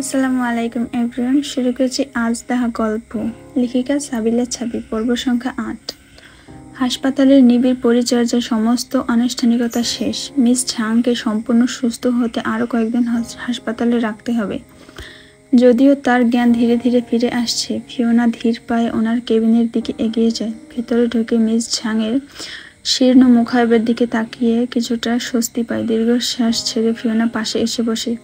আসসালামু আলাইকুম এভরিওয়ান। শুরু করেছি আজ তাহা গল্প। লেখিকা সাবিলা ছাবি। পর্ব সংখ্যা ৮। হাসপাতালের নিবিড় পরিচর্যা সমস্ত আনুষ্ঠানিকতা শেষ। মিস ঝাংকে সম্পূর্ণ সুস্থ হতে আরও কয়েকদিন হাসপাতালে রাখতে হবে। যদিও তার জ্ঞান ধীরে ধীরে ফিরে আসছে। ফিওনা ধীর পায়ে ওনার কেবিনের দিকে এগিয়ে যায়। ভেতরে ঢুকে মিস ঝাংয়ের শীর্ণ মুখায়বের দিকে তাকিয়ে কিছুটা স্বস্তি পায়। দীর্ঘশ্বাস ছেড়ে ফিওনা পাশে এসে বসে।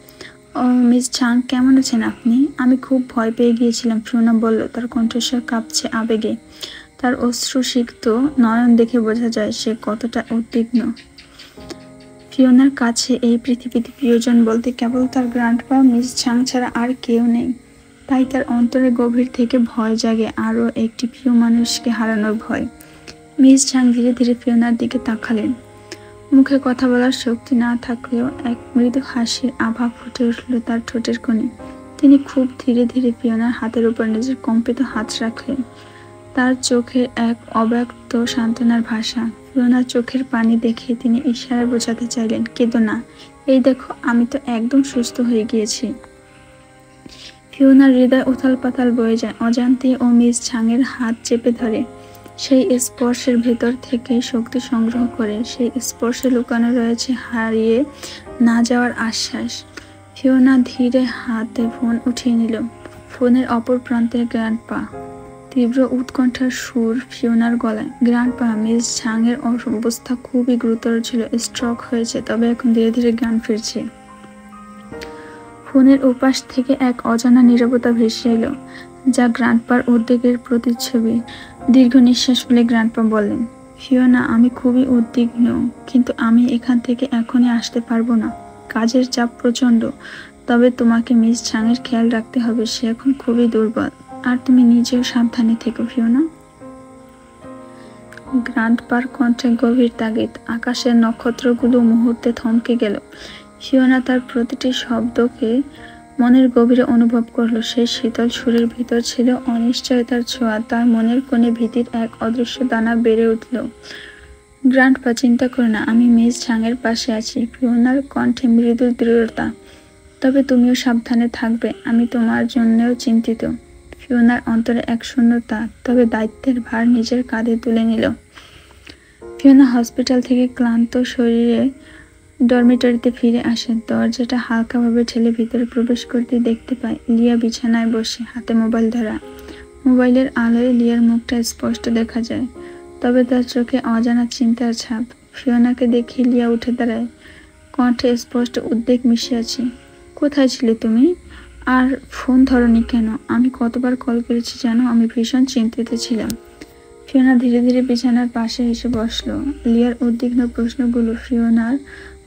ও মিস ঝাং, কেমন আছেন আপনি? আমি খুব ভয় পেয়ে গিয়েছিলাম, ফিওনা বলল, তার কণ্ঠস্বর কাঁপছে আবেগে। তার অশ্রুসিক্ত নয়ন দেখে বোঝা যায় সে কতটা উদ্বিগ্ন। ফিওনার কাছে এই পৃথিবীতে প্রিয়জন বলতে কেবল তার গ্র্যান্ডপা মিস ঝাং ছাড়া আর কেউ নেই। তাই তার অন্তরে গভীর থেকে ভয় জাগে, আরও একটি প্রিয় মানুষকে হারানোর ভয়। মিস ঝাং ধীরে ধীরে ফিওনার দিকে তাকালেন। মুখে কথা বলার শক্তি না থাকলেও এক মৃদু হাসির আভা ফুটে উঠল তার ঠোঁটের কোণে। তিনি খুব ধীরে ধীরে ফিওনার হাতের উপর নিজের কম্পিত হাত রাখলেন। তার চোখে এক অব্যক্ত সান্ত্বনার ভাষা। ফিওনার চোখের পানি দেখে তিনি ইশারায় বোঝাতে চাইলেন, কেঁদো না, এই দেখো আমি তো একদম সুস্থ হয়ে গিয়েছি। ফিওনার হৃদয় উথাল পাতাল বয়ে যায়। অজান্তেই ও মিস ঝাংয়ের হাত চেপে ধরে। সেই স্পর্শের ভেতর থেকে শক্তি সংগ্রহ করে। সেই স্পর্শে লুকানো রয়েছে হারিয়ে না যাওয়ার আশ্বাস। ফিওনা ধীরে হাতে ফোন উঠিয়ে নিল। ফোনের অপর প্রান্তের গ্র্যান্ডপা। তীব্র উৎকণ্ঠার সুর ফিওনার গলায়। গ্র্যান্ডপা, মিস ঝাংয়ের অবস্থা খুবই গুরুতর ছিল। স্ট্রোক হয়েছে, তবে এখন ধীরে ধীরে জ্ঞান ফিরছে। ফোনের ওপাশ থেকে এক অজানা নীরবতা ভেসে এলো, যা গ্র্যান্ডপার উদ্বেগের প্রতিচ্ছবি। দীর্ঘ নিঃশ্বাস ফেলে গ্র্যান্ডপা বললেন, ফিওনা, আমি খুবই উদ্বিগ্ন, কিন্তু আমি এখান থেকে এখনই আসতে পারবো না। কাজের চাপ প্রচন্ড। তবে তোমাকে মিস ঝাংয়ের খেয়াল রাখতে হবে, সে এখন খুবই দুর্বল। আর তুমি নিজেও সাবধানে থেকো ফিওনা। গ্র্যান্ডপার কণ্ঠে গভীর তাগিদ। আকাশের নক্ষত্রগুলো মুহূর্তে থমকে গেল। ফিওনা তার প্রতিটি শব্দকে মনের গভীরে অনুভব করল। সেই শীতল সুরের ভিতর ছিল অনিশ্চয়তার ছোঁয়া। তার মনের কোণে ভীতির এক অদৃশ্য দানা বেড়ে উঠল। গ্র্যান্ডপা, চিন্তা করো না, আমি মিস ঝাংয়ের পাশে আছি। ফিওনার কণ্ঠে মৃদু দৃঢ়তা। তবে তুমিও সাবধানে থাকবে, আমি তোমার জন্যও চিন্তিত। ফিওনার অন্তরে এক শূন্যতা, তবে দায়িত্বের ভার নিজের কাঁধে তুলে নিল। ফিওনা হসপিটাল থেকে ক্লান্ত শরীরে ডরমিটরিতে ফিরে আসে। দরজাটা হালকাভাবে ঠেলে ভিতরে প্রবেশ করতে দেখতে পায় লিয়া বিছানায় বসে, হাতে মোবাইল ধরা। মোবাইলের আলোয় লিয়ার মুখটা স্পষ্ট দেখা যায়, তবে তার চোখে অজানা চিন্তার ছাপ। ফিওনাকে দেখে লিয়া উঠে দাঁড়ায়, কণ্ঠে স্পষ্ট উদ্বেগ মিশে আছে। কোথায় ছিলে তুমি? আর ফোন ধরনি কেন? আমি কতবার কল করেছি জানো? আমি ভীষণ চিন্তিত ছিলাম। ফিওনা ধীরে ধীরে বিছানার পাশে এসে বসলো। লিয়ার উদ্বিগ্ন প্রশ্নগুলো ফিওনার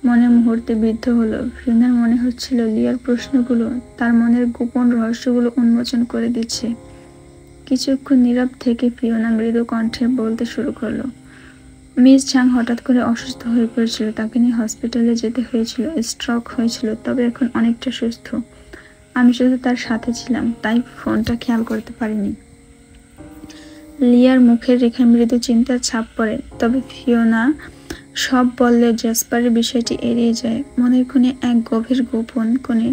মনে মুহূর্তে বিদ্ধ হলো। ফিওনার মনে হচ্ছিল লিয়ার প্রশ্নগুলো তার মনের গোপন রহস্যগুলো উন্মোচন করে দিচ্ছে। কিছুক্ষণ নীরব থেকে ফিওনা মৃদু কণ্ঠে বলতে শুরু করলো, মিস ঝাং হঠাৎ করে অসুস্থ হয়ে পড়েছিল, তাকে নিয়ে হসপিটালে যেতে হয়েছিল। স্ট্রোক হয়েছিল, তবে এখন অনেকটা সুস্থ। আমি শুধু তার সাথে ছিলাম, তাই ফোনটা খেয়াল করতে পারিনি। লিয়ার মুখের রেখায় মৃদু চিন্তার ছাপ পড়ে, তবে ফিওনা সব বললে জ্যাসপারের বিষয়টি এড়িয়ে যায়। মনের কোণে এক গভীর গোপন কোণে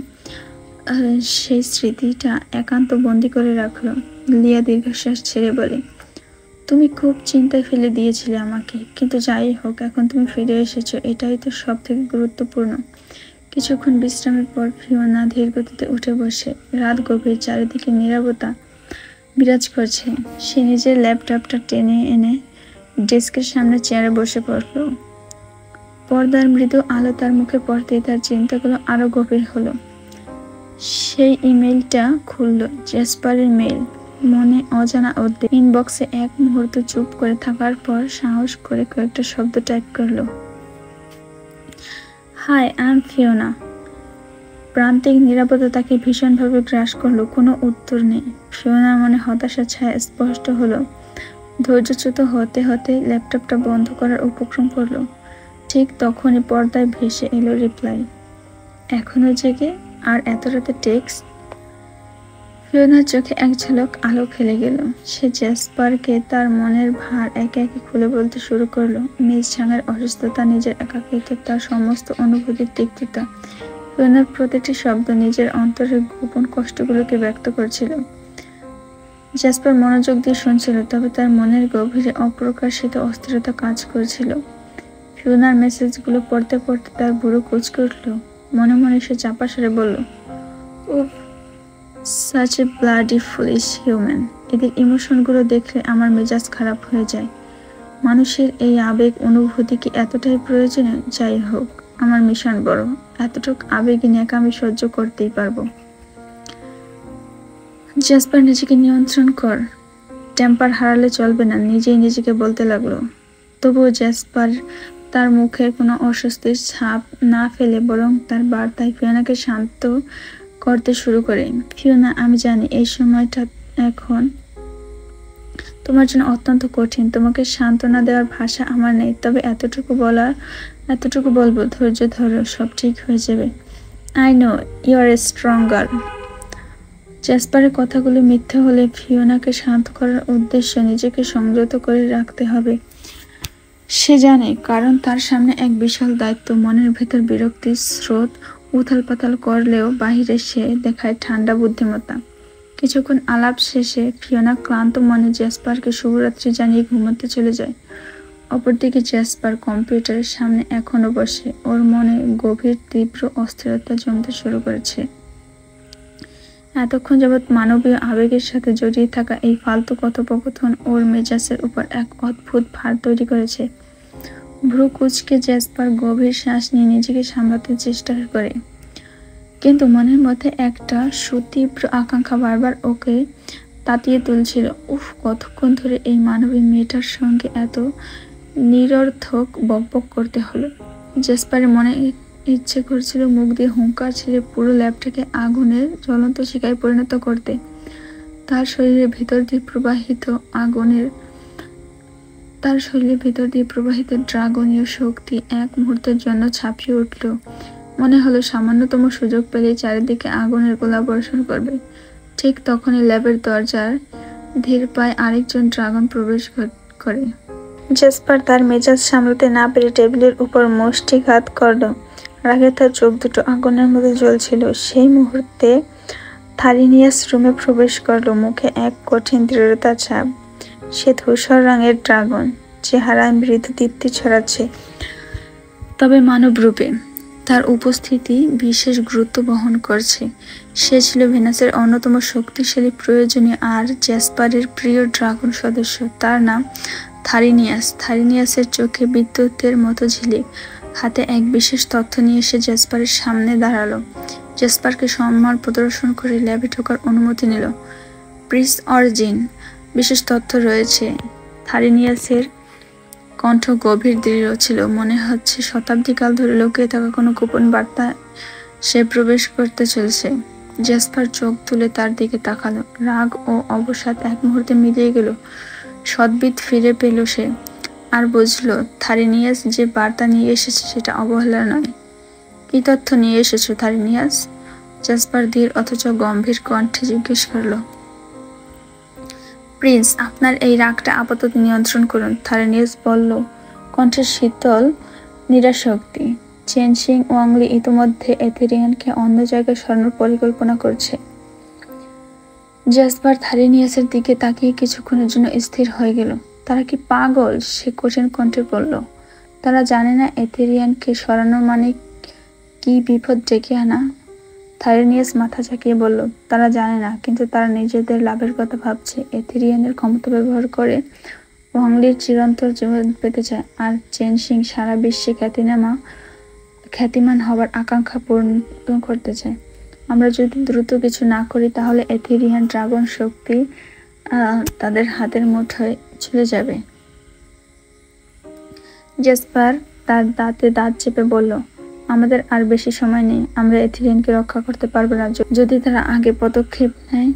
সেই স্মৃতিটা একান্ত বন্দি করে রাখলো। লিয়া দীর্ঘশ্বাস ছেড়ে বলে, তুমি খুব চিন্তায় ফেলে দিয়েছিলে আমাকে, কিন্তু যাই হোক, এখন তুমি ফিরে এসেছো, এটাই তো সব থেকে গুরুত্বপূর্ণ। কিছুক্ষণ বিশ্রামের পর ফিওনা ধীর গতিতে উঠে বসে। রাত গভীর, চারিদিকে নীরবতা বিরাজ করছে। সে নিজের ল্যাপটপটা টেনে এনে ডেস্কের সামনে চেয়ারে বসে পড়ল। পর্দার মৃদু আলো তার মুখে পড়তেই তার চিন্তাগুলো আরো গভীর হলো। সেই ইমেইলটা খুলল, জ্যাসপারের মেইল। মনে অজানা উদ্বেগ। ইনবক্সে এক মুহূর্ত চুপ করে থাকার পর সাহস করে কয়েকটা শব্দ টাইপ করলো, হাই, আই এম ফিওনা। প্রান্তিক নীরবতা তাকে ভীষণভাবে গ্রাস করলো। কোনো উত্তর নেই। ফিওনার মনে হতাশার ছায়া স্পষ্ট হলো। ধৈর্যচ্যুত হতে হতে ল্যাপটপটা বন্ধ করার উপক্রম করলো। ঠিক তখনই পর্দায় ভেসে এলো রিপ্লাই, এখনো জেগে, আর এত রাতে টেক্সট। ফিওনার চোখে এক ঝলক আলো খেলে গেল। সে জ্যাসপারকে তার মনের ভার একে একে খুলে বলতে শুরু করলো। মিস ঝাংয়ের অসুস্থতা, নিজের একাকিত্ব, তার সমস্ত অনুভূতির তিক্ততা। ফিওনার প্রতিটি শব্দ নিজের অন্তরের গোপন কষ্টগুলোকে ব্যক্ত করছিল। জ্যাসপার মনোযোগ দিয়ে শুনছিল, তবে তার মনের গভীরে অপ্রকাশিত অস্থিরতা কাজ করছিল। ফিওনার মেসেজগুলো পড়তে পড়তে তার বুড়ো কুঁচকে উঠল। মনে মনে সে চাপা স্বরে বলল, উফ, such a bloody foolish human. এদের ইমোশনগুলো দেখলে আমার মেজাজ খারাপ হয়ে যায়। মানুষের এই আবেগ অনুভূতি কি এতটাই প্রয়োজনীয়? যাই হোক, আমার মিশন বড়, এতটুকু আবেগী ন্যাকামি সহ্য করতেই পারবো। জ্যাসপার, নিজেকে নিয়ন্ত্রণ কর, টেম্পার হারালে চলবে না, নিজেই নিজেকে বলতে লাগলো। তবুও জ্যাসপার তার মুখে কোনো অস্বস্তির ছাপ না ফেলে বরং তার বার্তায় ফিওনাকে শান্ত করতে শুরু করে। ফিওনা, আমি জানি এই সময়টা এখন তোমার জন্য অত্যন্ত কঠিন। তোমাকে সান্ত্বনা দেওয়ার ভাষা আমার নেই, তবে এতটুকু বলবো, ধৈর্য ধরো, সব ঠিক হয়ে যাবে। I know you are a strong girl. জ্যাসপারের কথাগুলো মিথ্যে হলে ফিওনাকে শান্ত করার উদ্দেশ্যে নিজেকে সংযত করে রাখতে হবে। সে জানে, কারণ তার সামনে এক বিশাল দায়িত্ব। মনের ভেতর বিরক্তির স্রোত উথাল পাতাল করলেও বাহিরে সে দেখায় ঠান্ডা বুদ্ধিমত্তা। কিছুক্ষণ আলাপ শেষে ফিওনা ক্লান্ত মনে জ্যাসপারকে শুভরাত্রি জানিয়ে ঘুমাতে চলে যায়। অপরদিকে জ্যাসপার কম্পিউটারের সামনে এখনো বসে। ওর মনে গভীর তীব্র অস্থিরতা জমতে শুরু করেছে। এতক্ষণ যাবৎ মানবীয় আবেগের সাথে জড়িয়ে থাকা এই ফালতু কথোপকথন ওর মেজাজের উপর এক অদ্ভুত ভার তৈরি করেছে। ভ্রু কুঁচকে জ্যাসপার গভীর শ্বাস নিয়ে নিজেকে সামলাতে চেষ্টা করে, কিন্তু মনের মধ্যে একটা সুতীব্র আকাঙ্ক্ষা বারবার ওকে তাতিয়ে তুলছিল। উফ, কতক্ষণ ধরে এই মানবী মেয়েটার সঙ্গে এত নিরর্থক বকবক করতে হলো। জ্যাসপারের মনে ইচ্ছে করছিল মুখ দিয়ে হুঙ্কার ছেড়ে পুরো ল্যাবটাকে আগুনের জ্বলন্ত শিখায় পরিণত করতে। তার শরীরের ভেতর দিয়ে প্রবাহিত ড্রাগনীয় শক্তি এক মুহূর্তের জন্য ছাপিয়ে উঠল। মনে হলো সামান্যতম সুযোগ পেলেই চারিদিকে আগুনের গোলা বর্ষণ করবে। ঠিক তখনই ল্যাবের দরজার ধীর পায়ে আরেকজন ড্রাগন প্রবেশ করে। জ্যাসপার তার মেজাজ সামলাতে না পেরে টেবিলের উপর মুষ্টিঘাত করল। রাগে তার চোখ দুটো আগুনের মধ্যে জ্বলছিল। সেই মুহূর্তে থারিনিয়াস রুমে প্রবেশ করলো, মুখে এক কঠিন দৃঢ়তার ছাপ। সে ধূসর রঙের ড্রাগন, চেহারায় মৃদু দীপ্তি ছড়াচ্ছে, তবে মানব রূপে। তার উপস্থিতি বিশেষ গুরুত্ব বহন করছে। সে ছিল ভেনাসের অন্যতম শক্তিশালী, প্রয়োজনীয় আর জ্যাসপারের প্রিয় ড্রাগন সদস্য। তার নাম থারিনিয়াস। থারিনিয়াসের চোখে বিদ্যুতের মতো ঝিলিক। হাতে এক বিশেষ তথ্য নিয়ে এসে জ্যাসপারের সামনে দাঁড়ালো। জ্যাসপারকে সম্মান প্রদর্শন করে ল্যাবে ঢোকার অনুমতি নিল। প্রিস অরিজিন, বিশেষ তথ্য রয়েছে। থারিনিয়াসের কণ্ঠ গভীর দৃঢ় ছিল। মনে হচ্ছে শতাব্দীকাল ধরে লুকিয়ে থাকা কোনো গোপন বার্তা সে প্রবেশ করতে চলেছে। জ্যাসপার চোখ তুলে তার দিকে তাকালো। রাগ ও অবসাদ এক মুহূর্তে মিলিয়ে গেল। সদ্বিদ ফিরে পেল সে, আর বুঝলো থারিনিয়াস যে বার্তা নিয়ে এসেছে সেটা অবহেলা নয়। কি তথ্য নিয়ে এসেছো থারিনিয়াস? জ্যাসপার ধীর অথচ গম্ভীর কণ্ঠে জিজ্ঞেস করলো। প্রিন্স, আপনার এই রাগটা আপাতত নিয়ন্ত্রণ করুন, থারিনিয়াস বলল, কণ্ঠের শীতল নিরাশক্তি। চেনশিং ওয়াংলি ইতিমধ্যে এথেরিয়ানকে অন্য জায়গায় সরানোর পরিকল্পনা করছে। জ্যাসপার থারিনিয়াসের দিকে তাকিয়ে কিছুক্ষণের জন্য স্থির হয়ে গেল। তারা কি পাগল? সে কঠিন কণ্ঠে বলল। তারা জানে না এথেরিয়ানকে সরানো মানে কি বিপদ ডেকে আনা? থারিনিয়াস মাথা ঝাঁকিয়ে বলল, তারা জানে না, কিন্তু তারা নিজেদের লাভের কথা ভাবছে। এথেরিয়ানের ক্ষমতা ব্যবহার করে ওয়াংলির চিরন্তর জীবন পেতে চায়, আর চেনশিং সারা বিশ্বে খ্যাতিমান হবার আকাঙ্ক্ষা পূরণ করতে চায়। আমরা যদি দ্রুত কিছু না করি তাহলে এথেরিয়ান ড্রাগন শক্তি তাদের হাতের মুঠোয় চলে যাবে। জ্যাসপার তার দাঁতে দাঁত চেপে বলল, আমাদের আর বেশি সময় নেই। আমরা এথেরিয়ানকে রক্ষা করতে পারবো না যদি তারা আগে পদক্ষেপ নেয়।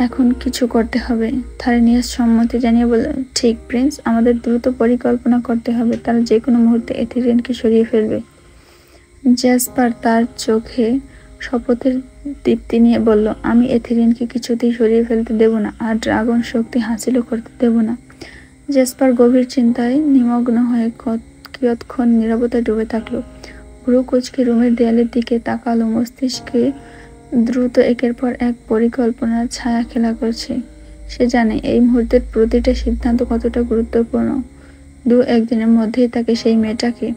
এখন কিছু করতে হবে। থারিনিয়াস সম্মতি জানিয়ে বলল, ঠিক প্রিন্স, আমাদের দ্রুত পরিকল্পনা করতে হবে। তারা যে কোনো মুহূর্তে এথেরিয়ানকে সরিয়ে ফেলবে। জ্যাসপার তার চোখে শপথের দীপ্তি নিয়ে বলল, আমি এথেরিয়ানকে কিছুতেই সরিয়ে ফেলতে দেব না, আর ড্রাগন শক্তি হাসিলও করতে দেব না। জ্যাসপার গভীর চিন্তায় নিমগ্ন হয়ে কিয়ৎক্ষণ নীরবতায় ডুবে থাকলো। ভ্রু কুঁচকে রুমের দেয়ালের দিকে তাকালো। মস্তিষ্কে দ্রুত একের পর এক পরিকল্পনার ছায়া খেলা করছে। সে জানে এই মুহূর্তের প্রতিটা সিদ্ধান্ত কতটা গুরুত্বপূর্ণ। একদিনের মধ্যেই তাকে সেই মেয়েটাকে,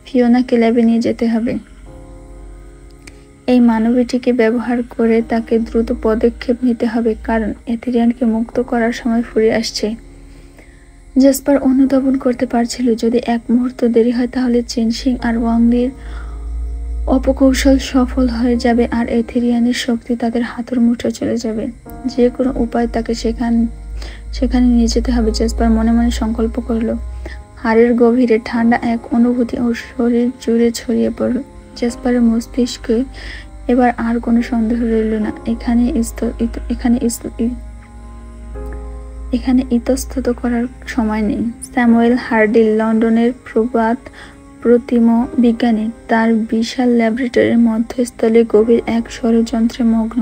ফিওনাকে ল্যাবে নিয়ে যেতে হবে। এই মানবীটিকে ব্যবহার করে তাকে দ্রুত পদক্ষেপ নিতে হবে, কারণ এথেরিয়ানকে মুক্ত করার সময় ফুরিয়ে আসছে। জেসপার অনুধাবন করতে পারছিল যদি এক মুহূর্ত দেরি হয় তাহলে চেনসিং আর ওয়াংলির অপকৌশল সফল হয়ে যাবে আর এথেরিয়ানের শক্তি তাদের হাতের মুঠো চলে যাবে। যে কোনো উপায় তাকে সেখানে নিয়ে যেতে হবে। জেসপার মনে মনে সংকল্প করল। হাড়ের গভীরে ঠান্ডা এক অনুভূতি ওর শরীর জুড়ে ছড়িয়ে পড়ল। জেসপারের মস্তিষ্কে এবার আর কোনো সন্দেহ রইল না। এখানে ইতস্তত করার সময় নেই। স্যামুয়েল হার্ডি, লন্ডনের প্রবাদ প্রতিম বিজ্ঞানী, তার বিশাল ল্যাবরেটরির মধ্যস্থলে গভীর এক ষড়যন্ত্রে মগ্ন।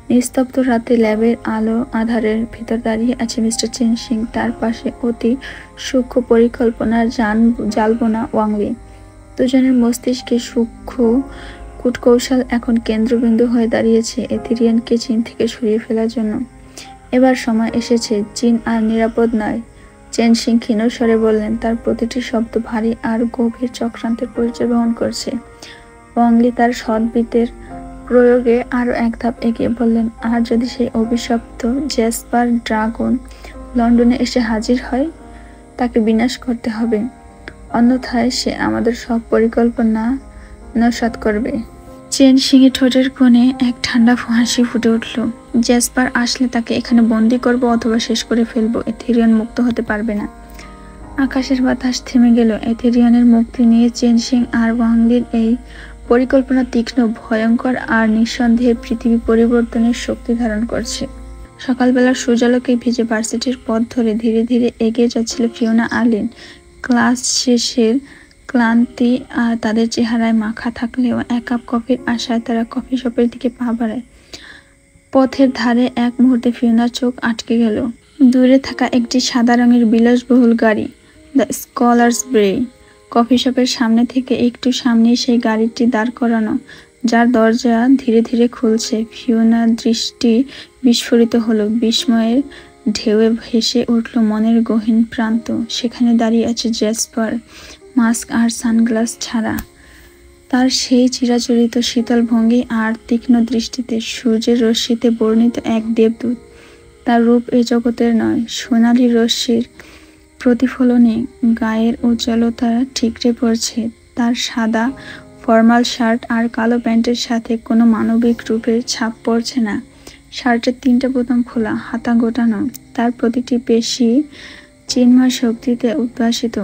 নিস্তব্ধ রাতে ল্যাবের আলো আধারের ভিতর দাঁড়িয়ে আছে মিস্টার চেনসিং, তার পাশে অতি সূক্ষ্ম পরিকল্পনার জালবোনা ওয়াংলি। দুজনের মস্তিষ্কে সূক্ষ্ম কূটকৌশল এখন কেন্দ্রবিন্দু হয়ে দাঁড়িয়েছে এথেরিয়ানকে চীন থেকে সরিয়ে ফেলার জন্য। এবার সময় এসেছে, চীন আর নিরাপদ নয়। চেনসিং ক্ষীণ স্বরে বললেন, তার প্রতিটি শব্দ ভারী আর গভীর চক্রান্তের পরিচয় বহন করছে। ওয়াংলি তার সদ্বিতের প্রয়োগে আরো এক ধাপ এগিয়ে বললেন, আর যদি সেই অভিশপ্ত জেসপার ড্রাগন লন্ডনে এসে হাজির হয়, তাকে বিনাশ করতে হবে, অন্যথায় সে আমাদের সব পরিকল্পনা নস্যাৎ করবে। চেনসিং এর ঠোঁটের কোণে এক ঠান্ডা হাসি ফুটে উঠল। জেসপার আসলে তাকে এখানে বন্দি করব অথবা শেষ করে ফেলবো। এথেরিয়ান মুক্ত হতে পারবে না। আকাশের বাতাস থেমে গেল। এথেরিয়ানের মুক্তি নিয়ে চেনসিং আর ওয়াংলির এই পরিকল্পনা তীক্ষ্ণ, ভয়ঙ্কর আর নিঃসন্দেহে পৃথিবী পরিবর্তনের শক্তি ধারণ করছে। সকালবেলার সূর্যালোকে ভিজে ভার্সিটির পথ ধরে ধীরে ধীরে এগিয়ে যাচ্ছিল ফিওনা আর লিন। ক্লাস শেষের ক্লান্তি আর তাদের চেহারায় মাখা থাকলেও এক কাপ কফির আশায় তারা কফি শপের দিকে পা বাড়ায়। পথের ধারে এক মুহূর্তে ফিওনার চোখ আটকে গেল। দূরে থাকা একটি সাদা রঙের বিলাসবহুল গাড়ি, দ্য স্কলার্স ব্রে। কফি শপের সামনে থেকে একটু সামনেই সেই গাড়িটি দাঁড় করানো, যার দরজা ধীরে ধীরে খুলছে। ফিওনার দৃষ্টি বিস্ফোরিত হলো। বিস্ময়ের ঢেউয়ে ভেসে উঠল মনের গহীন প্রান্ত। সেখানে দাঁড়িয়ে আছে জেসপার, মাস্ক আর সানগ্লাস ছাড়া। তার সেই চিরাচরিত শীতল ভঙ্গি আর তীক্ষ্ণ দৃষ্টিতে সূর্যের রশ্মিতে বর্ণিত এক দেবদূত। তার রূপ এ জগতের নয়। সোনালি রশ্মির প্রতিফলনে গায়ের উজ্জ্বলতা ঠিকরে পড়ছে। তার সাদা ফর্মাল শার্ট আর কালো প্যান্টের সাথে কোনো মানবিক রূপের ছাপ পড়ছে না। শার্টের 3টে বোতাম খোলা, হাতা গোটানো, তার প্রতিটি পেশি চিন্ময় শক্তিতে উদ্ভাসিত।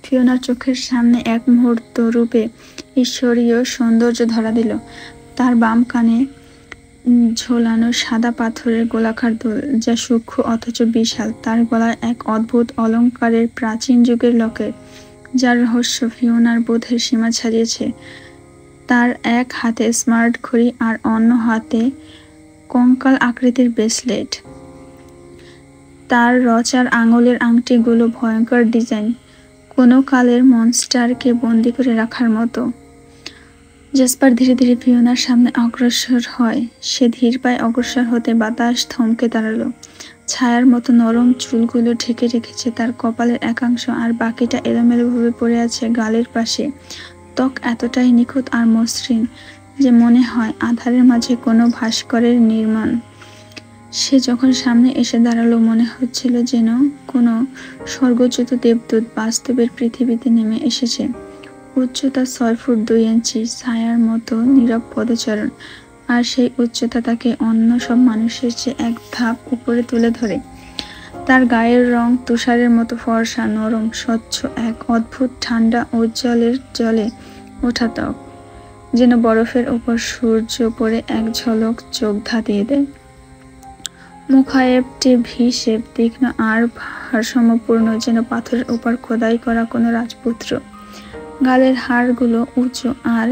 ফিওনার চোখের সামনে এক মুহূর্ত রূপে ঈশ্বরীয় সৌন্দর্য ধরা দিল। তার বাম কানে ঝোলানো সাদা পাথরের গোলাকার দুল, যা সূক্ষ্ম অথচ বিশাল। তার গলায় এক অদ্ভুত অলংকারের প্রাচীন যুগের লকেট, যার রহস্য ফিওনার বোধের সীমা ছাড়িয়েছে। তার এক হাতে স্মার্ট ঘড়ি আর অন্য হাতে কঙ্কাল আকৃতির ব্রেসলেট। তার রচার আঙুলের আংটিগুলো ভয়ঙ্কর ডিজাইন, কোনো কালের মনস্টারকে বন্দি করে রাখার মতো। জেসপার ধীরে ধীরে ফিওনার সামনে অগ্রসর হয়। সে ধীর পায়ে অগ্রসর হতে বাতাস থমকে দাঁড়ালো। ছায়ার মতো নরম চুলগুলো ঢেকে রেখেছে তার কপালের একাংশ, আর বাকিটা এলোমেলোভাবে পড়ে আছে গালের পাশে। ত্বক এতটাই নিখুঁত আর মসৃণ যে মনে হয় আধারের মাঝে কোনো ভাস্করের নির্মাণ। সে যখন সামনে এসে দাঁড়ালো, মনে হচ্ছিল যেন কোনো স্বর্গচ্যুত দেবদূত বাস্তবের পৃথিবীতে নেমে এসেছে। উচ্চতা 6 ফুট 2 ইঞ্চি, ছায়ার মতো নীরব পদচারণ, আর সেই উচ্চতা তাকে অন্য সব মানুষের চেয়ে এক ধাপ উপরে তুলে ধরে। তার গায়ের রং তুষারের মতো ফর্সা, নরম, স্বচ্ছ, এক অদ্ভুত ঠান্ডা উজ্জ্বলের জলে ওঠা ত্বক, যেন বরফের উপর সূর্য পড়ে এক ঝলক চোখ ধাঁধিয়ে দেয়। মুখায়েবটি ভি-শেপ, তীক্ষ্ণ আর ভারসাম্যপূর্ণ, যেন পাথরের উপর খোদাই করা কোনো রাজপুত্র। গালের হাড়গুলো উঁচু আর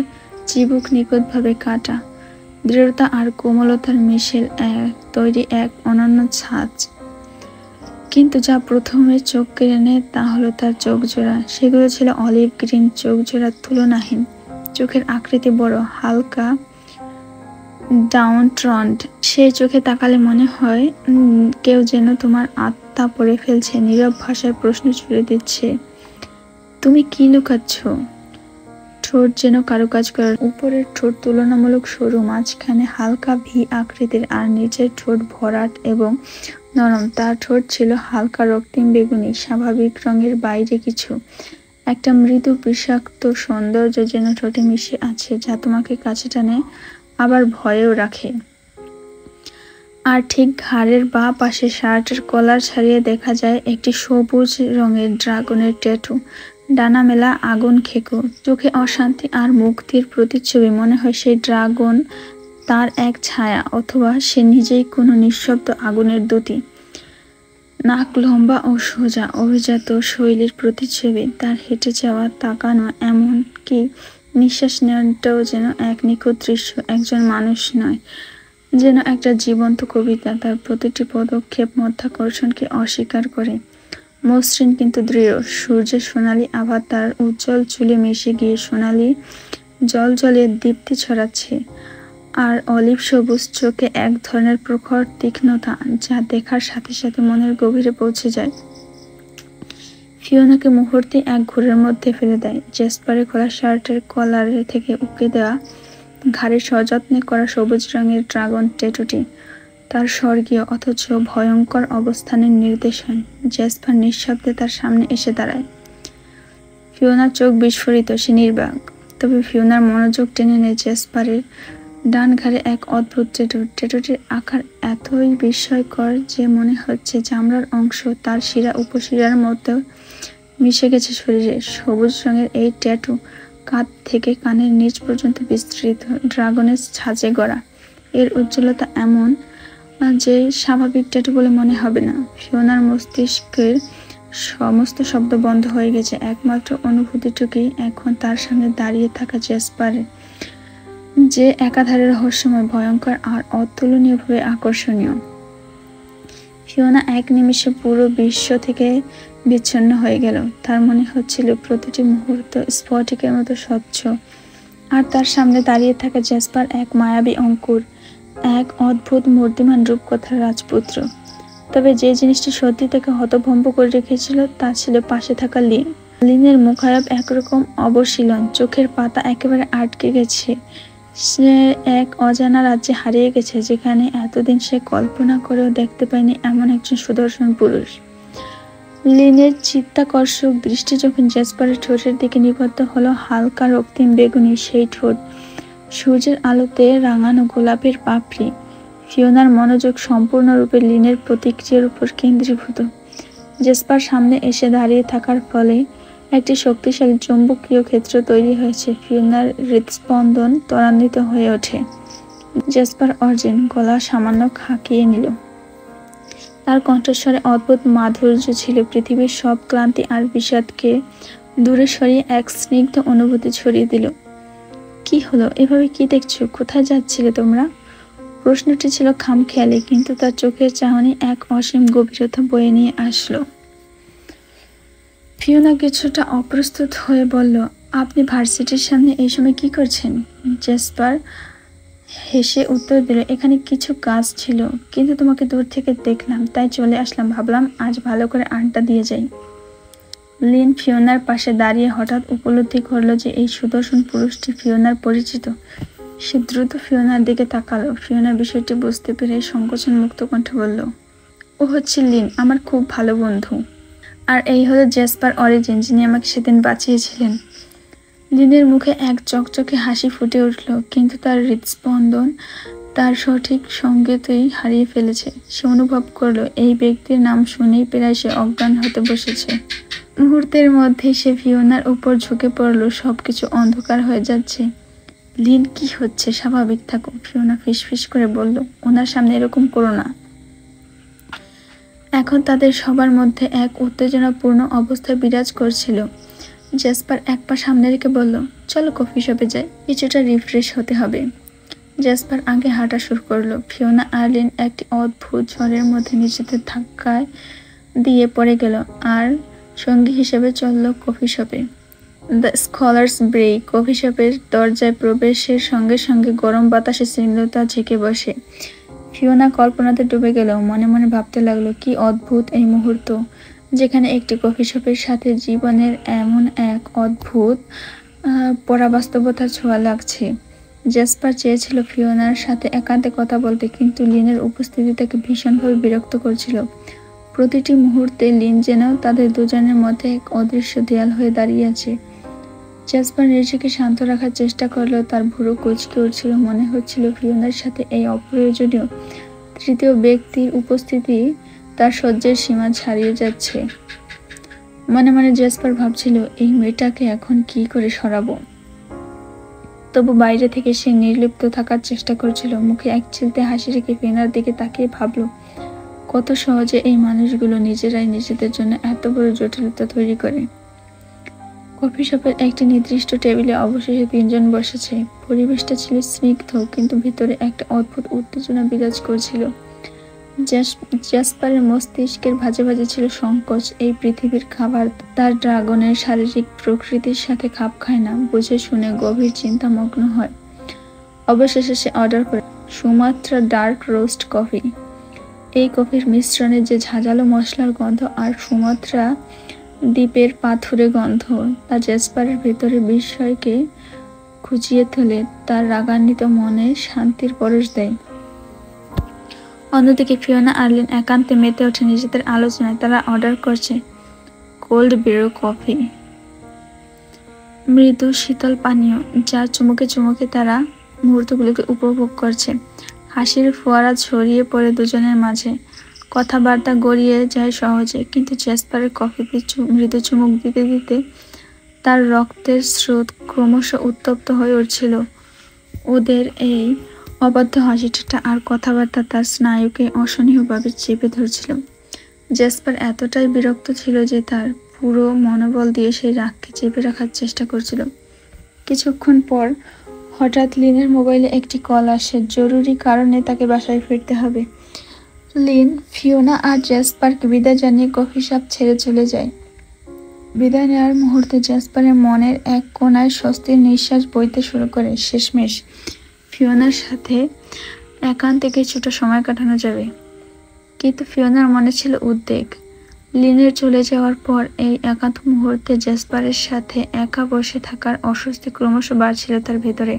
চিবুক নিখুঁতভাবে কাটা। দৃঢ়তা আর কোমলতার মিশেল তৈরি এক অনন্য ছাঁচ। কিন্তু যা প্রথমে চোখ কেড়ে নেয় তা হলো তার চোখজোড়া। সেগুলো ছিল অলিভ গ্রিন চোখজোড়া, তুলনাহীন। চোখের আকৃতি বড়, হালকা ডাউন ট্রন্ড। সেই চোখে তাকালে মনে হয় কেউ যেন তোমার আত্মা পড়ে ফেলছে, নীরব ভাষায় প্রশ্ন ছুড়ে দিচ্ছে। তুমি কি লুকাচ্ছ? ঠোঁট যেন কারুকাজ করার। উপরের ঠোঁট তুলনামূলক সরু, মাঝখানে হালকা ভি আকৃতির, আর নিচের ঠোঁট ভরাট এবং নরম। তার ঠোঁট ছিল হালকা রক্তিম বেগুনি, স্বাভাবিক রঙের বাইরে কিছু একটা মৃদু বিষাক্ত সৌন্দর্য যেন ঠোঁটে মিশে আছে, যা তোমাকে কাছে টানে আবার ভয়েও রাখে। আর ঠিক ঘাড়ের বাঁ পাশে শার্টের কলার ছাড়িয়ে দেখা যায় একটি সবুজ রঙের ড্রাগনের ট্যাটু, ডানা মেলা আগুন খেকো। চোখে অশান্তি আর মুক্তির প্রতিচ্ছবি। মনে হয় সেই ড্রাগন তার এক ছায়া, অথবা সে নিজেই কোনো নিঃশব্দ আগুনের দূতী। নাক লম্বা ও সোজা, অভিজাত শৈলীর প্রতিচ্ছবি। তার হেঁটে যাওয়া, তাকানো, এমনকি নিঃশ্বাস নেওয়াটাও যেন এক নিখুঁত দৃশ্য, একজন মানুষ নয়, যেন একটা জীবন্ত কবিতা। তার প্রতিটি পদক্ষেপ মাধ্যাকর্ষণকে অস্বীকার করে, মসৃণ কিন্তু দৃঢ়। সূর্যের সোনালি আভা তার উজ্জ্বল চুলে মিশে গিয়ে সোনালি জলজলে দীপ্তি ছড়াচ্ছে, আর অলিভ সবুজ চোখে এক ধরনের প্রখর তীক্ষ্ণতা, যা দেখার সাথে সাথে মনের গভীরে পৌঁছে যায়। ফিওনাকে মুহূর্তে এক ঘোরের মধ্যে ফেলে দেয় জেসপারের খোলা শার্টের কলার থেকে উঁকে দেওয়া ঘাড়ে সযত্নে করা সবুজ রঙের ড্রাগন ট্যাটুটি, তার স্বর্গীয় অথচ ভয়ঙ্কর অবস্থানের নির্দেশন। জেসপার নিঃশব্দে তার সামনে এসে দাঁড়ায়। ফিওনার চোখ বিস্ফোরিত, সে নির্বাক। তবে ফিওনার মনোযোগ টেনে নেয় জেসপারের ডান ঘাড়ে এক অদ্ভুত ট্যাটু। ট্যাটুটির আকার এতই বিস্ময়কর যে মনে হচ্ছে চামড়ার অংশ তার শিরা উপশিরার মধ্যে মিশে গেছে শরীরে। সবুজ রঙের এই ট্যাটু কাঁধ থেকে কানের নিচ পর্যন্ত বিস্তৃত, ড্রাগনের ছাঁচে গড়া। এর উজ্জ্বলতা এমন যে স্বাভাবিক ট্যাটু বলে মনে হবে না। ফিওনার মস্তিষ্কের সমস্ত শব্দ বন্ধ হয়ে গেছে, একমাত্র অনুভূতিটুকুই এখন তার সামনে দাঁড়িয়ে থাকা জেসপারের, যে একাধারে রহস্যময়, ভয়ঙ্কর আর অতুলনীয়ভাবে আকর্ষণীয়। ফিওনা এক নিমিষে পুরো বিশ্ব থেকে বিচ্ছিন্ন হয়ে গেল। তার মনে হচ্ছিল প্রতিটি মুহূর্ত স্ফটিকের মতো স্বচ্ছ, আর তার সামনে দাঁড়িয়ে থাকা জেসপার এক মায়াবী অঙ্কুর, এক অদ্ভুত মূর্তিমান রূপকথার রাজপুত্র। তবে যে জিনিসটি সত্যি তাকে হতভম্ব করে রেখেছিল তা ছিল পাশে থাকা লিন। লিনের মুখায়ব একরকম অবশীলন, চোখের পাতা একেবারে আটকে গেছে। সে এক অজানা রাজ্যে হারিয়ে গেছে, যেখানে এতদিন সে কল্পনা করেও দেখতে পায়নি এমন একজন সুদর্শন পুরুষ। লিনের চিত্তাকর্ষক দৃষ্টি যখন জেসপারের ঠোঁটের দিকে নিবদ্ধ হলো, হালকা রক্তিম বেগুনি সেই ঠোঁট, সূর্যের আলোতে রাঙানো গোলাপের পাপড়ি। ফিওনার মনোযোগ সম্পূর্ণরূপে লিনের প্রতিক্রিয়ার উপর কেন্দ্রীভূত। জেসপার সামনে এসে দাঁড়িয়ে থাকার ফলে একটি শক্তিশালী চৌম্বকীয় ক্ষেত্র তৈরি হয়েছে। ফিওনার হৃদস্পন্দন ত্বরান্বিত হয়ে ওঠে। জেসপার অর্জেন গলা সামান্য খাকিয়ে নিল। তার কণ্ঠস্বরে অদ্ভুত মাধুর্য ছিল, পৃথিবীর সব ক্লান্তি আর বিষাদকে দূরে সরিয়ে এক স্নিগ্ধ অনুভূতি ছড়িয়ে দিল। কি হলো? এভাবে কি দেখছো? কোথায় যাচ্ছিলে তোমরা? প্রশ্নটি ছিল খামখেয়ালি, কিন্তু তার চোখের চাহনি এক অসীম গভীরতা বয়ে নিয়ে আসলো। ফিওনা কিছুটা অপ্রস্তুত হয়ে বলল, আপনি ভার্সিটির সামনে এই সময় কি করছেন? জেসপার হেসে উত্তর দিল, এখানে কিছু কাজ ছিল, কিন্তু তোমাকে দূর থেকে দেখলাম তাই চলে আসলাম। ভাবলাম আজ ভালো করে আড্ডা দিয়ে যাই। লিন ফিওনার পাশে দাঁড়িয়ে হঠাৎ উপলব্ধি করলো যে এই সুদর্শন পুরুষটি ফিওনার পরিচিত। সে দ্রুত ফিওনার দিকে তাকালো। ফিওনা বিষয়টি বুঝতে পেরে সংকোচন মুক্ত কণ্ঠে বলল, ও হচ্ছে লিন, আমার খুব ভালো বন্ধু। আর এই হলো জেসপার অরিজিন, যিনি আমাকে সেদিন বাঁচিয়েছিলেন। লিনের মুখে এক চকচকে হাসি ফুটে উঠল, কিন্তু তার হৃদস্পন্দন তার সঠিক সঙ্গেতেই হারিয়ে ফেলেছে। সে অনুভব করলো এই ব্যক্তির নাম শুনেই প্রায় সে অজ্ঞান হতে বসেছে। মুহূর্তের মধ্যে সে ফিওনার উপর ঝুঁকে পড়ল। সবকিছু অন্ধকার হয়ে যাচ্ছে। লিন, কি হচ্ছে? স্বাভাবিক থাকো। ফিওনা ফিসফিস করে বলল, ওনার সামনে এরকম করো না। এখন তাদের সবার মধ্যে এক উত্তেজনাপূর্ণ অবস্থা বিরাজ করছিল। জেসপার এক পা সামনে রেখে বলল, চলো কফি শপে যাই, কিছুটা রিফ্রেশ হতে হবে। জেসপার আগে হাঁটা শুরু করলো। ফিওনা আর লিন একটি অদ্ভুত ঝড়ের মধ্যে নিজেদের ধাক্কায় দিয়ে পড়ে গেল, আর সঙ্গী হিসেবে চলল কফি শপে। The scholars break. কফি শপের দরজায় প্রবেশের সঙ্গে সঙ্গে গরম বাতাসে স্নিগ্ধতা ঝেঁকে বসে। ফিওনা কল্পনাতে ডুবে গেল। মনে মনে ভাবতে লাগলো, কি অদ্ভুত এই মুহূর্ত, যেখানে একটি কফি শপের সাথে জীবনের এমন এক অদ্ভুত পরাবাস্তবতার ছোঁয়া লাগছে। জেসপার চেয়েছিল ফিওনার সাথে একান্তে কথা বলতে, কিন্তু লিনের উপস্থিতি তাকে ভীষণভাবে বিরক্ত করছিল। প্রতিটি মুহূর্তে লিন যেন তাদের দুজনের মধ্যে এক অদৃশ্য দেয়াল হয়ে দাঁড়িয়ে আছে। জেসপার নিজেকে শান্ত রাখার চেষ্টা করলেও তার ভুরু কুঁচকে উঠছিল। মনে হচ্ছিল ফিওনার সাথে এই অপ্রয়োজনীয় তৃতীয় ব্যক্তির উপস্থিতি তার সহ্যের সীমা ছাড়িয়ে যাচ্ছে। মনে মনে জেসপার ভাবছিল, এই মেয়েটাকে এখন কি করে সরাবো। তবু বাইরে থেকে সে নির্লিপ্ত থাকার চেষ্টা করছিল। মুখে এক চিলতে হাসি রেখে ফিওনার দিকে তাকিয়ে ভাবল, কত সহজে এই মানুষগুলো নিজেরাই নিজেদের জন্য এত বড় জটিলতা তৈরি করে। কফি শপের একটি নির্দিষ্ট টেবিলে অবশেষে তিনজন বসেছে। পরিবেশটা ছিল স্নিগ্ধ, কিন্তু ভিতরে একটা অদ্ভুত উত্তেজনা বিরাজ করছিল। জেসপারের মস্তিষ্কের ভাঁজে ভাঁজে ছিল সংকোচ। এই পৃথিবীর খাবার তার ড্রাগনের শারীরিক প্রকৃতির সাথে খাপ খায় না। বুঝে শুনে গভীর চিন্তামগ্ন হয়। অবশেষে সে অর্ডার করে সুমাত্রা ডার্ক রোস্ট কফি। এই কফির মিশ্রণে যে ঝাঁঝালো মশলার গন্ধ আর সুমাত্রা দ্বীপের পাথুরে গন্ধ, তা জেসপারের ভেতরে বিস্ময়কে খুঁজিয়ে তোলে, তার রাগান্বিত মনে শান্তির পরশ দেয়। অন্যদিকে ফিওনা আর লিন একান্তে মেতে ওঠে নিজেদের আলোচনায়। তারা অর্ডার করছে কোল্ড ব্রিউ কফি, মৃদু শীতল পানীয়, যার চুমুকে চুমুকে তারা মুহূর্তগুলোকে উপভোগ করছে। হাসির ফোয়ারা ছড়িয়ে পড়ে দুজনের মাঝে। কথাবার্তা গড়িয়ে যায় সহজে, কিন্তু জেসপারের কফিতে মৃদু চুমুক দিতে দিতে তার রক্তের স্রোত ক্রমশ উত্তপ্ত হয়ে উঠছিল। ওদের এই অবাধ্য হাসিটা আর কথাবার্তা তার স্নায়ুকে অসহনীয়ভাবে চেপে ধরছিল। জেসপার এতটাই বিরক্ত ছিল যে তার পুরো মনোবল দিয়ে সেই রাগকে চেপে রাখার চেষ্টা করছিল। কিছুক্ষণ পর হঠাৎ লিনের মোবাইলে একটি কল আসে। জরুরি কারণে তাকে বাসায় ফিরতে হবে। লিন, ফিওনা আর জেসপারকে বিদায় জানিয়ে কফি শপ ছেড়ে চলে যায়। বিদায় নেওয়ার মুহূর্তে জেসপারের মনের এক কোণায় স্বস্তির নিঃশ্বাস বইতে শুরু করে। শেষমেশ ফিওনার সাথে একান্তে কিছুটা সময় কাটানো যাবে। কিন্তু ফিওনার মনে ছিল উদ্বেগ। লিনের চলে যাওয়ার পর এই একান্ত মুহূর্তে জেসপারের সাথে একা বসে থাকার অস্বস্তি ক্রমশ বাড়ছিল তার ভেতরে।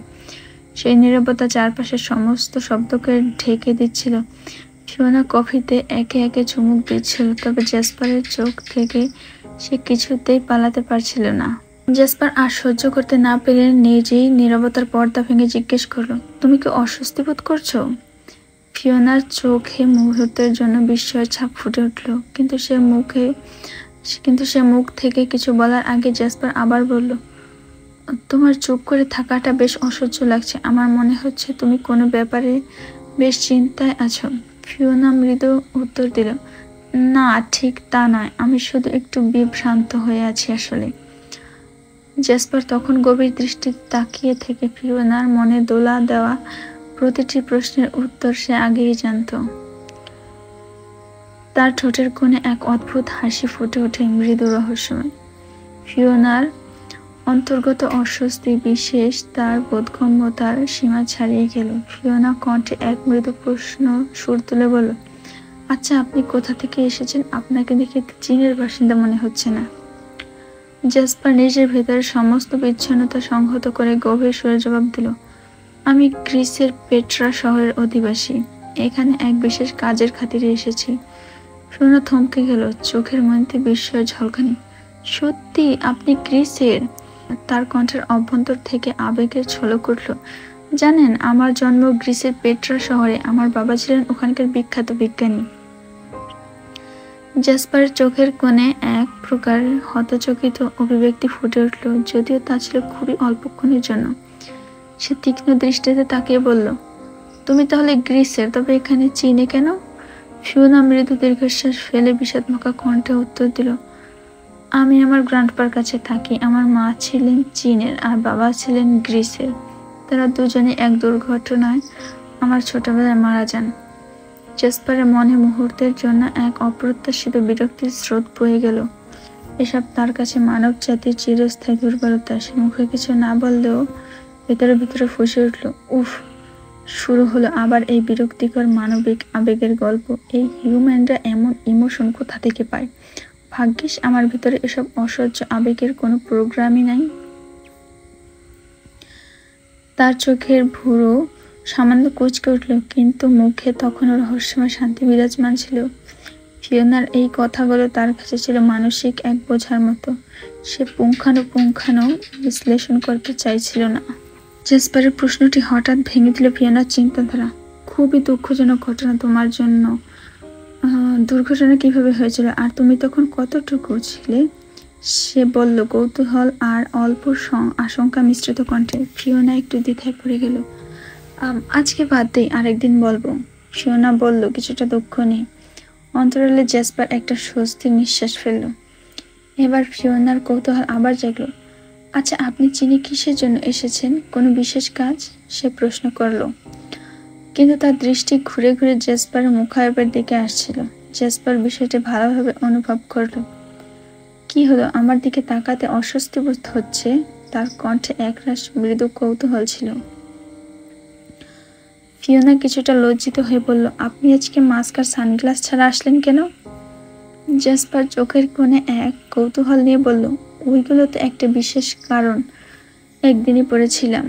সেই নীরবতা চারপাশের সমস্ত শব্দকে ঢেকে দিচ্ছিল। ফিওনা কফিতে একে একে চুমুক দিচ্ছিল, তবে জেসপারের চোখ থেকে সে কিছুতেই পালাতে পারছিল না। জেসপার আর সহ্য করতে না পেরে নিজেই নীরবতার পর্দা ভেঙে জিজ্ঞেস করলো, তুমি কি অস্বস্তি বোধ করছো? ফিওনার চোখে মুহূর্তের জন্য বিস্ময়ের ছাপ ফুটে উঠল, কিন্তু সে মুখ থেকে কিছু বলার আগে জেসপার আবার বলল, তোমার চুপ করে থাকাটা বেশ অসহ্য লাগছে। আমার মনে হচ্ছে তুমি কোনো ব্যাপারে বেশ চিন্তায় আছো। ফিওনা মৃদু উত্তর দিল, না, ঠিক তা নয়, আমি শুধু একটু বিভ্রান্ত হয়ে আছি আসলে। জেসপার তখন গভীর দৃষ্টিতে তাকিয়ে থেকে ফিওনার মনে দোলা দেওয়া প্রতিটি প্রশ্নের উত্তর সে আগেই জানত। তার ঠোঁটের কোণে এক অদ্ভুত হাসি ফুটে ওঠে, মৃদু রহস্যময়। ফিওনার অন্তর্গত অস্বস্তি বিশেষ তার বোধগম্যতার সীমা ছাড়িয়ে গেল। ফিওনা কণ্ঠে এক মৃদু প্রশ্ন সুর তুলে বলল, আচ্ছা, আপনি কোথা থেকে এসেছেন? আপনাকে দেখে চীনের বাসিন্দা মনে হচ্ছে না। জেসপার নিজের ভেতরের সমস্ত বিচ্ছিন্নতা সংহত করে গভীর সুরে জবাব দিল, আমি গ্রিসের পেট্রা শহরের অধিবাসী। এখানে এক বিশেষ কাজের খাতিরে এসেছি। ফিওনা থমকে গেল, চোখের মধ্যে বিস্ময় ঝলকানি। সত্যি আপনি গ্রিসের? তার কণ্ঠের অভ্যন্তর থেকে আবেগের ঝলক উঠল। জানেন, আমার জন্ম গ্রিসের পেট্রা শহরে। আমার বাবা ছিলেন ওখানকার বিখ্যাত বিজ্ঞানী। জেসপারের চোখের কোণে এক প্রকার হতচকিত অভিব্যক্তি ফুটে উঠল, যদিও তা ছিল খুবই অল্পক্ষণের জন্য। সে তীক্ষ্ণ দৃষ্টিতে তাকিয়ে বলল, তুমি তাহলে গ্রিসের, তবে এখানে চীনে কেন? ফিওনা মৃদু দীর্ঘশ্বাস ফেলে বিষাদমাখা কণ্ঠে উত্তর দিল, আমি আমার গ্র্যান্ডপার কাছে থাকি। আমার মা ছিলেন চীনের আর বাবা ছিলেন গ্রিসের। তারা দুজনে এক দুর্ঘটনায় আমার ছোটবেলায় মারা যান। জেসপারের মনে মুহূর্তের জন্য এক অপ্রত্যাশিত বিরক্তির স্রোত বয়ে গেল। এসব তার কাছে মানব জাতির চিরস্থায়ী দুর্বলতা। সে মুখে কিছু না বললেও ভেতরে ভেতরে ফুঁসে উঠল, উফ, শুরু হলো আবার এই বিরক্তিকর মানবিক আবেগের গল্প। এই হিউম্যানরা এমন ইমোশন কোথা থেকে পায়? ভাগ্যিস আমার ভিতরে এসব অসহ্য আবেগের কোনো প্রোগ্রামই নাই। তার চোখের ভুরু সামান্য কুঁচকে উঠল, কিন্তু মুখে তখনও রহস্যময় শান্তি বিরাজমান ছিল। ফিওনার এই কথাগুলো তার কাছে ছিল মানসিক এক বোঝার মতো। সে পুঙ্খানুপুঙ্খানু বিশ্লেষণ করতে চাইছিল না। জেসপারের প্রশ্নটি হঠাৎ ভেঙে দিল ফিওনার চিন্তাধারা। খুবই দুঃখজনক ঘটনা তোমার জন্য। দুর্ঘটনা কিভাবে হয়েছিল, আর তুমি তখন কতটুকু ছিলে? সে বলল কৌতূহল আর অল্প আশঙ্কা মিশ্রিত কণ্ঠে। ফিওনা একটু দ্বিধায় পড়ে গেল। আজকে বাদ দেই, আরেকদিন বলবো, ফিওনা বলল কিছুটা দুঃখ নিয়ে। অন্তরালে জেসপার একটা স্বস্তির নিঃশ্বাস ফেলল। এবার ফিওনার কৌতূহল আবার জাগল। আচ্ছা, আপনি চীনে কিসের জন্য এসেছেন? কোনো বিশেষ কাজ? সে প্রশ্ন করল, কিন্তু তার দৃষ্টি ঘুরে ঘুরে জেসপারের মুখায়বের দিকে আসছিল। জেসপার বিষয়টি ভালোভাবে অনুভব করল। কি হলো, আমার দিকে তাকাতে অস্বস্তি বোধ হচ্ছে? তার কণ্ঠে একরাশ মৃদু কৌতূহল ছিল। ফিওনা কিছুটা লজ্জিত হয়ে বলল, আপনি আজকে মাস্ক আর সানগ্লাস ছাড়া আসলেন কেন? জেসপার চোখের কোণে এক কৌতূহল নিয়ে বলল, ওইগুলোতে একটা বিশেষ কারণ, একদিনই পড়েছিলাম,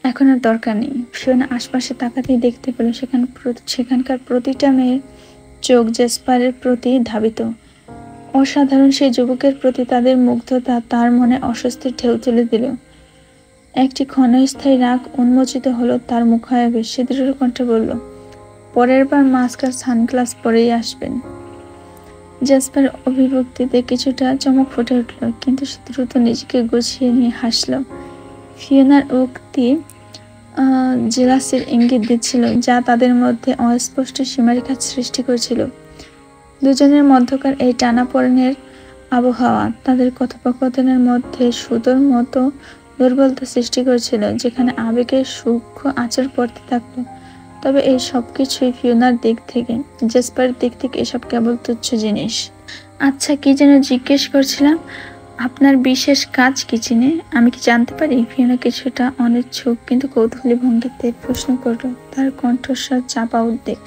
এখন আর দরকার নেই। ফিওনা আশপাশে তাকাতেই দেখতে পেল সেখানকার প্রতিটা মেয়ের চোখ জেসপারের প্রতি ধাবিত। অসাধারণ সেই যুবকের প্রতি তাদের মুগ্ধতা তার মনে অস্বস্তির ঢেউ তুলে দিল। একটি ক্ষণস্থায়ী রাগ উন্মোচিত হলো তার মুখায়বে। সে দৃঢ় কণ্ঠে বলল, পরের বার মাস্ক আর সানগ্লাস পরেই আসবেন। জেসপার অভিব্যক্তিতে কিছুটা চমক ফুটে উঠল, কিন্তু সে দ্রুত নিজেকে গুছিয়ে নিয়ে হাসল। ফিওনার উক্তি জেলাসির ইঙ্গিত দিচ্ছিল, যা তাদের মধ্যে অস্পষ্ট সীমারেখা সৃষ্টি করেছিল। দুজনের মধ্যকার এই টানাপোড়েনের আবহাওয়া তাদের কথোপকথনের মধ্যে সুতোর মতো দুর্বলতা সৃষ্টি করেছিল, যেখানে আবেগের সূক্ষ্ম আঁচড় পড়তে থাকলো। তবে এই সব কিছুই ফিওনার দিক থেকে, জেসপারের দিক থেকে এসব কেবল তুচ্ছ জিনিস। আচ্ছা, কি যেন জিজ্ঞেস করছিলাম? আপনার বিশেষ কাজ কি চিনে? আমি কি জানতে পারি? ফিওনা কিছুটা অনিচ্ছুক কিন্তু কৌতূহলী ভঙ্গিতে প্রশ্ন করল, তার কণ্ঠস্বর চাপা উদ্বেগ।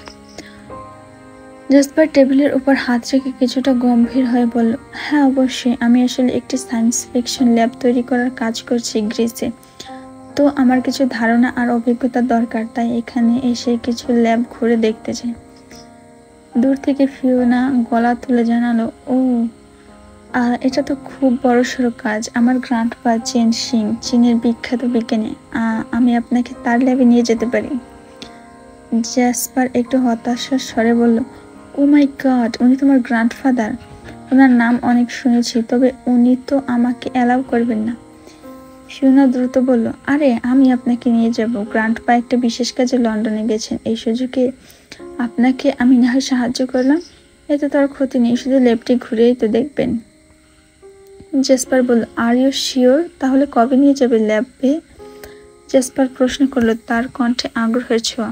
জেসপার টেবিলের উপর হাত রেখে কিছুটা গম্ভীর হয়ে বলল, হ্যাঁ অবশ্যই, আমি আসলে একটি সায়েন্স ফিকশন ল্যাব তৈরি করার কাজ করছি গ্রিসে। তো আমার কিছু ধারণা আর অভিজ্ঞতার দরকার, তাই এখানে এসে কিছু ল্যাব ঘুরে দেখতে চাই। দূর থেকে ফিওনা গলা তুলে জানালো, ও এটা তো খুব বড়সড় কাজ। আমার গ্র্যান্ডপা চেন সিং চীনের বিখ্যাত বিজ্ঞানী, আমি আপনাকে তার ল্যাবে নিয়ে যেতে পারি। জেসপার একটু হতাশার স্বরে বলল, ও মাই গড, উনি তোমার গ্র্যান্ডফাদার? ওনার নাম অনেক শুনেছি, তবে উনি তো আমাকে অ্যালাউ করবেন না। ফিওনা দ্রুত বলল, আরে আমি আপনাকে নিয়ে যাব। গ্র্যান্ডপা একটা বিশেষ কাজে লন্ডনে গেছেন, এই সুযোগে আপনাকে আমি না হয় সাহায্য করলাম, এতে তার ক্ষতি নেই, শুধু ল্যাবটি ঘুরেই তো দেখবেন। জেসপার বলল, আর ইউ শিওর? তাহলে কবে নিয়ে যাবে ল্যাবে? জেসপার প্রশ্ন করলো, তার কণ্ঠে আগ্রহের ছোঁয়া।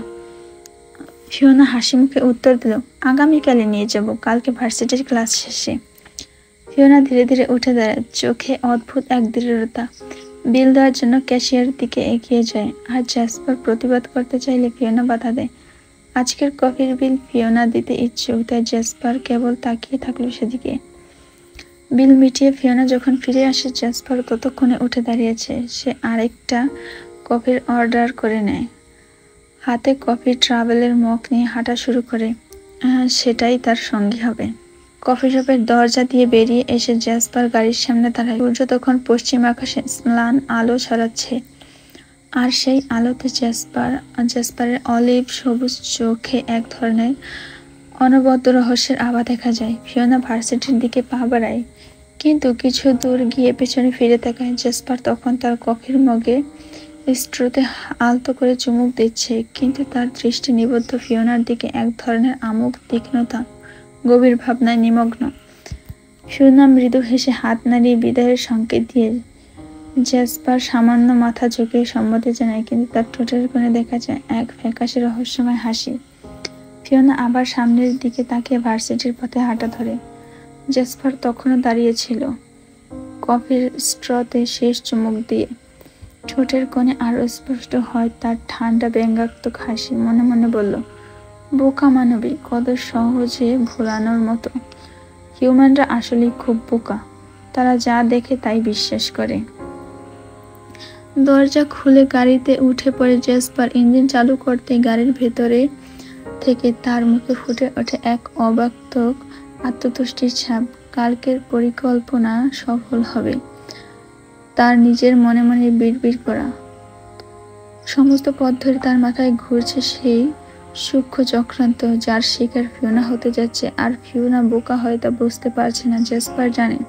ফিওনা হাসি মুখে উত্তর দিল, আগামীকালে নিয়ে যাব, কালকে ভার্সিটির ক্লাস শেষে। ফিওনা ধীরে ধীরে উঠে দাঁড়ায়, চোখে অদ্ভুত এক দৃঢ়তা। বিল দেওয়ার জন্য ক্যাশিয়ার দিকে এগিয়ে যায়, আর জেসপার প্রতিবাদ করতে চাইলে ফিওনা বাধা দেয়। আজকের কফির বিল ফিওনা দিতে ইচ্ছুক, তাই জেসপার কেবল তাকিয়ে থাকলো সেদিকে। বিল মিটিয়ে ফিওনা যখন ফিরে আসে, জেসপার ততক্ষণে উঠে দাঁড়িয়েছে। সে আরেকটা কফির অর্ডার করে নেয়, হাতে কফি ট্রাভেলের মগ নিয়ে হাঁটা শুরু করে। সেটাই তার সঙ্গী হবে। কফি শপের দরজা দিয়ে বেরিয়ে এসে জেসপার গাড়ির সামনে দাঁড়ায়। সূর্য তখন পশ্চিম আকাশে ম্লান আলো ছড়াচ্ছে, আর সেই আলোতে জেসপারের অলিভ সবুজ চোখে এক ধরনের অনবদ্য রহস্যের আভা দেখা যায়। ফিওনা ভার্সিটির দিকে পা বাড়ায়, কিন্তু কিছু দূর গিয়ে পেছনে ফিরে তাকায়। জেসপার তখন তার কফির মগে স্ট্রোতে আলতো করে চুমুক দিচ্ছে, কিন্তু তার দৃষ্টি নিবদ্ধ ফিওনার দিকে, এক ধরনের আমোদ তীক্ষ্ণতা, গভীর ভাবনায় নিমগ্ন। ফিওনা মৃদু হেসে হাত নাড়িয়ে বিদায়ের সংকেত দিয়ে জেসপার সামান্য মাথা ঝুঁকে সম্মতি জানায়, কিন্তু তার ঠোঁটের কোণে দেখা যায় এক ফ্যাকাশে রহস্যময় হাসি। ফিওনা আবার সামনের দিকে তাকিয়ে ভার্সিটির পথে হাঁটা ধরে। জেসপার তখনও দাঁড়িয়েছিল, কফির স্ট্রতে শেষ চুমুক দিয়ে। ঠোঁটের কোণে আরো স্পষ্ট হয় তার ঠান্ডা ব্যঙ্গাত্মক হাসি। মনে মনে বলল, বোকা মানবী, কত সহজে ভোলানোর মতো। হিউম্যানরা আসলেই খুব বোকা, তারা যা দেখে তাই বিশ্বাস করে। দরজা খুলে গাড়িতে উঠে পড়ে জেসপার। ইঞ্জিন চালু করতে গাড়ির ভেতরে থেকে তার মুখে ফুটে ওঠে এক অবান্তর আত্মতুষ্টির ছাপ। কালকের পরিকল্পনা সফল হবে, তার নিজের মনে মনে বিড়বিড় করা। সমস্ত পথ ধরে তার মাথায় ঘুরছে সেই সূক্ষ্ম চক্রান্ত যার শিকার ফিওনা হতে যাচ্ছে। আর ফিওনা বোকা হয় তা বুঝতে পারছে না। জেসপার জানে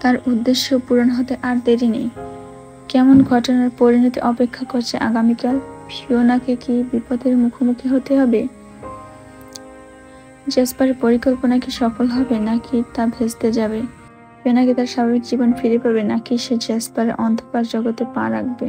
তার উদ্দেশ্য পূরণ হতে আর দেরি নেই। কেমন ঘটনার পরিণতি অপেক্ষা করছে আগামীকাল? ফিওনাকে কি বিপদের মুখোমুখি হতে হবে? জেসপারের পরিকল্পনা কি সফল হবে, নাকি তা ভেস্তে যাবে? ফিওনা কি তার স্বাভাবিক জীবন ফিরে পাবে, নাকি সে জেসপারের অন্ধকার জগতে পা রাখবে?